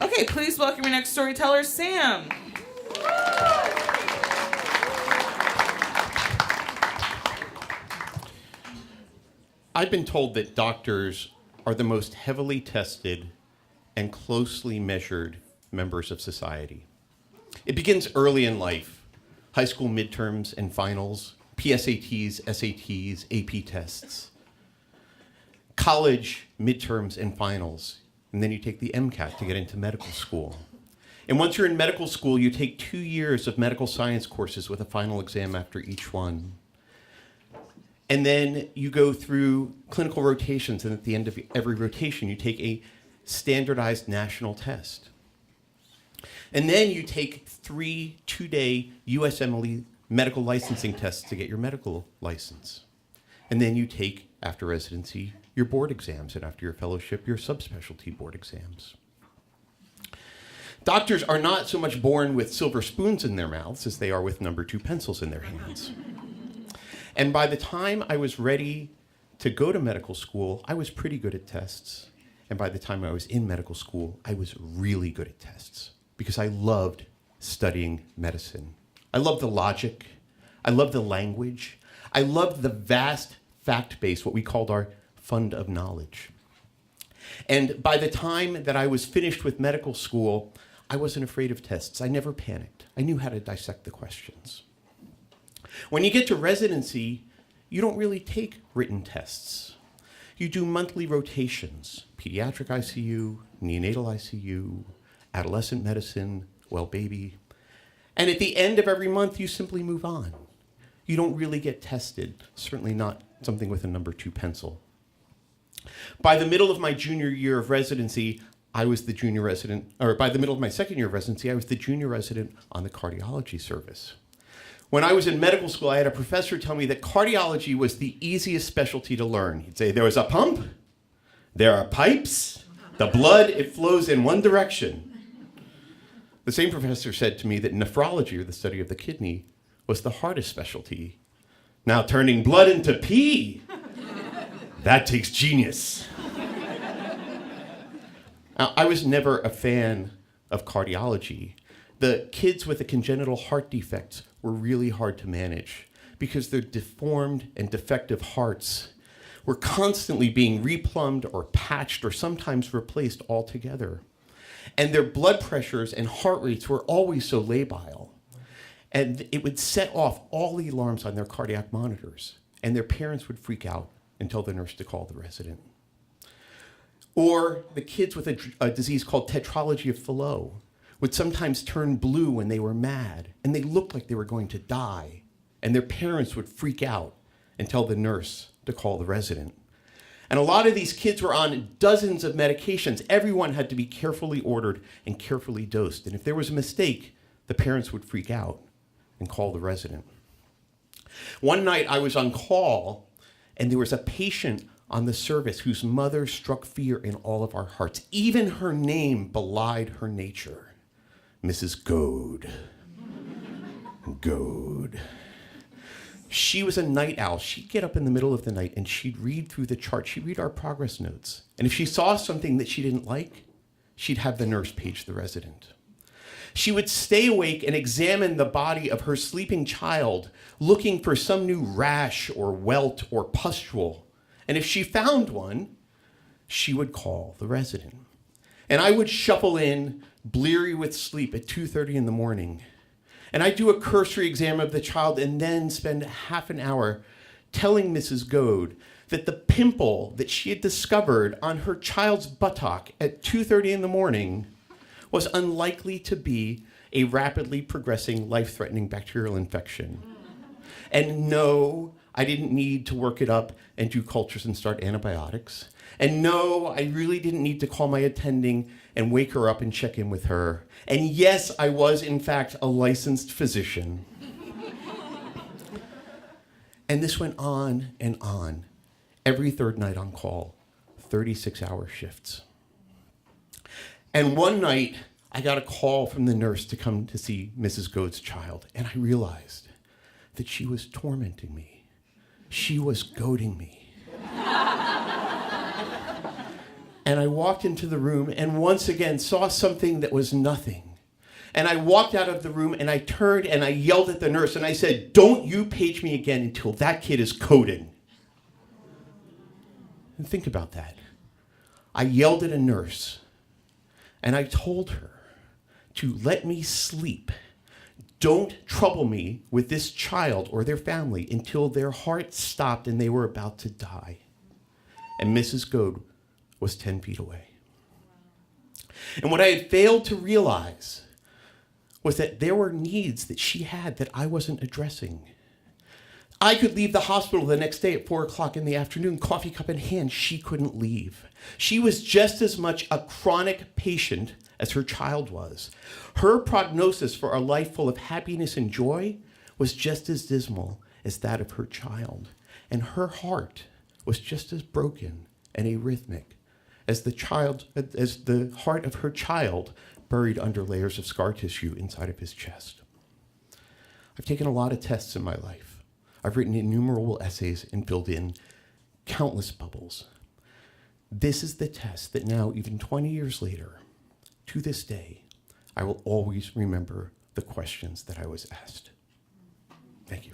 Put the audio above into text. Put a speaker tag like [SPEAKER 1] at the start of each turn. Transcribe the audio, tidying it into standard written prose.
[SPEAKER 1] Okay, please welcome your next storyteller, Sam.
[SPEAKER 2] I've been told that doctors are the most heavily tested and closely measured members of society. It begins early in life: high school midterms and finals, PSATs, SATs, AP tests, college midterms and finals, and then you take the MCAT to get into medical school. And once you're in medical school, you take 2 years of medical science courses with a final exam after each one. And then you go through clinical rotations, and at the end of every rotation, you take a standardized national test. And then you take 3 two-day USMLE medical licensing tests to get your medical license. And then you take, after residency, your board exams, and after your fellowship, your subspecialty board exams. Doctors are not so much born with silver spoons in their mouths as they are with number 2 pencils in their hands. And by the time I was ready to go to medical school, I was pretty good at tests. And by the time I was in medical school, I was really good at tests because I loved studying medicine. I loved the logic. I loved the language. I loved the vast fact base, what we called our fund of knowledge. And by the time that I was finished with medical school, I wasn't afraid of tests. I never panicked. I knew how to dissect the questions. When you get to residency, you don't really take written tests. You do monthly rotations: pediatric ICU, neonatal ICU, adolescent medicine, well baby. And at the end of every month, you simply move on. You don't really get tested, certainly not something with a number 2 pencil. By the middle of my junior year of residency, I was the junior resident, or by the middle of my second year of residency, I was the junior resident on the cardiology service. When I was in medical school, I had a professor tell me that cardiology was the easiest specialty to learn. He'd say, there was a pump, there are pipes, the blood, it flows in one direction. The same professor said to me that nephrology, or the study of the kidney, was the hardest specialty. Now turning blood into pee, that takes genius. Now, I was never a fan of cardiology. The kids with the congenital heart defects were really hard to manage because their deformed and defective hearts were constantly being replumbed or patched or sometimes replaced altogether. And their blood pressures and heart rates were always so labile. And it would set off all the alarms on their cardiac monitors. And their parents would freak out and tell the nurse to call the resident. Or the kids with a disease called tetralogy of Fallot would sometimes turn blue when they were mad, and they looked like they were going to die. And their parents would freak out and tell the nurse to call the resident. And a lot of these kids were on dozens of medications. Everyone had to be carefully ordered and carefully dosed. And if there was a mistake, the parents would freak out and call the resident. One night I was on call, and there was a patient on the service whose mother struck fear in all of our hearts. Even her name belied her nature. Mrs. Goad. Goad. She was a night owl. She'd get up in the middle of the night and she'd read through the chart. She'd read our progress notes. And if she saw something that she didn't like, she'd have the nurse page the resident. She would stay awake and examine the body of her sleeping child, looking for some new rash or welt or pustule. And if she found one, she would call the resident. And I would shuffle in, bleary with sleep, at 2:30 in the morning. And I'd do a cursory exam of the child and then spend half an hour telling Mrs. Goad that the pimple that she had discovered on her child's buttock at 2:30 in the morning was unlikely to be a rapidly progressing, life-threatening bacterial infection. And no, I didn't need to work it up and do cultures and start antibiotics. And no, I really didn't need to call my attending and wake her up and check in with her. And yes, I was, in fact, a licensed physician. And this went on and on. Every third night on call, 36-hour shifts. And one night, I got a call from the nurse to come to see Mrs. Goad's child. And I realized that she was tormenting me. She was goading me. And I walked into the room and once again saw something that was nothing. And I walked out of the room and I turned and I yelled at the nurse and I said, "Don't you page me again until that kid is coding." And think about that. I yelled at a nurse and I told her to let me sleep. Don't trouble me with this child or their family until their heart stopped and they were about to die. And Mrs. Goad was 10 feet away. And what I had failed to realize was that there were needs that she had that I wasn't addressing. I could leave the hospital the next day at 4 o'clock in the afternoon, coffee cup in hand. She couldn't leave. She was just as much a chronic patient as her child was. Her prognosis for a life full of happiness and joy was just as dismal as that of her child. And her heart was just as broken and arrhythmic as the heart of her child buried under layers of scar tissue inside of his chest. I've taken a lot of tests in my life. I've written innumerable essays and filled in countless bubbles. This is the test that now, even 20 years later, to this day, I will always remember the questions that I was asked. Thank you.